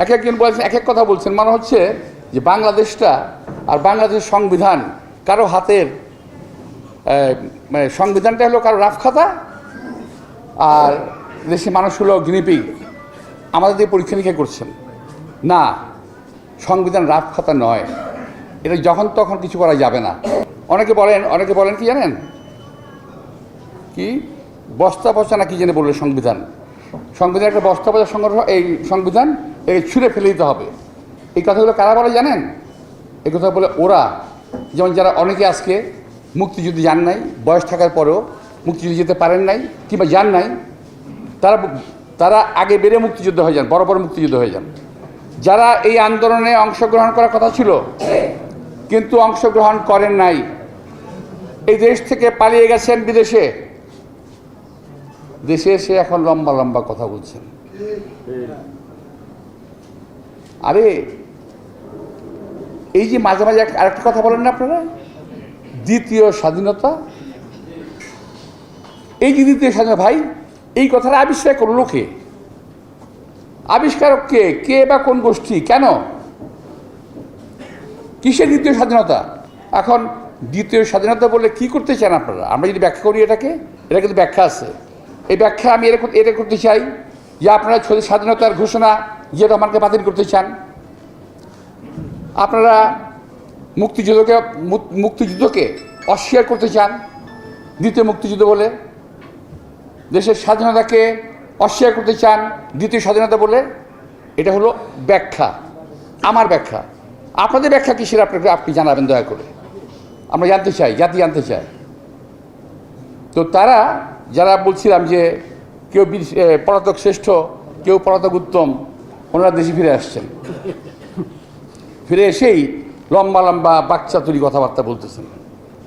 এক একজন বলছেন এক এক কথা বলছেন, মনে হচ্ছে যে বাংলাদেশটা আর বাংলাদেশের সংবিধান কারো হাতের, মানে সংবিধানটা হলো কারো রাফ খাতা, আর দেশের মানুষ হলো গিনিপিগ, আমাদের দিয়ে পরীক্ষা নিরীক্ষা করছেন। না, সংবিধান রাফ খাতা নয়, এটা যখন তখন কিছু করা যাবে না। অনেকে বলেন কি জানেন, কি বস্তা পচা না কি জেনে বললে সংবিধান একটা বস্তা পচা সংগঠন, এই সংবিধান এই ছুঁড়ে ফেলে দিতে হবে। এই কথাগুলো কারা বলে জানেন? এই কথা বলে ওরা, যেমন যারা অনেকে আজকে মুক্তিযুদ্ধে যান নাই, বয়স থাকার পরেও মুক্তিযুদ্ধে যেতে পারেন নাই কিংবা যান নাই, তারা আগে বেড়ে মুক্তিযুদ্ধ হয়ে যান, বড় বড় মুক্তিযুদ্ধ হয়ে যান। যারা এই আন্দোলনে অংশগ্রহণ করার কথা ছিল কিন্তু অংশগ্রহণ করেন নাই, এই দেশ থেকে পালিয়ে গেছেন বিদেশে, দেশে এসে এখন লম্বা লম্বা কথা বলছেন। আরে এই যে মাঝে মাঝে আরেকটা কথা বলেন না আপনারা, দ্বিতীয় স্বাধীনতা। এই যে দ্বিতীয় স্বাধীনতা, ভাই এই কথাটা আবিষ্কার করলো কে? আবিষ্কারক কে? কে বা কোন গোষ্ঠী? কেন? কিসের দ্বিতীয় স্বাধীনতা? এখন দ্বিতীয় স্বাধীনতা বলে কি করতে চান আপনারা? আমরা যদি ব্যাখ্যা করি এটা কিন্তু ব্যাখ্যা আছে। এই ব্যাখ্যা আমি এটা করতে চাই যে আপনারা স্বাধীনতার ঘোষণা জিয়া রহমানকে বাতিল করতে চান, আপনারা মুক্তিযুদ্ধকে অস্বীকার করতে চান দ্বিতীয় মুক্তিযুদ্ধ বলে, দেশের স্বাধীনতাকে অস্বীকার করতে চান দ্বিতীয় স্বাধীনতা বলে। এটা হলো ব্যাখ্যা, আমার ব্যাখ্যা। আপনাদের ব্যাখ্যা কিসের আপনি জানাবেন দয়া করে, আমরা জানতে চাই, জাতি জানতে চায়। তো তারা যারা বলছিলাম যে কেউ পলাতক শ্রেষ্ঠ, কেউ পলাতক উত্তম, ওনারা দেশে ফিরে আসছেন, ফিরে এসেই লম্বা লম্বা বাকচাতুরি কথাবার্তা বলতেছেন,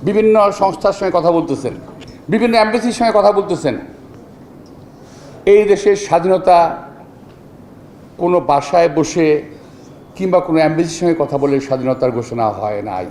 বিভিন্ন সংস্থার সঙ্গে কথা বলতেছেন, বিভিন্ন অ্যাম্বাসির সঙ্গে কথা বলতেছেন। এই দেশের স্বাধীনতা কোনো বাসায় বসে কিংবা কোনো অ্যাম্বাসির সঙ্গে কথা বলে স্বাধীনতার ঘোষণা হয় নাই।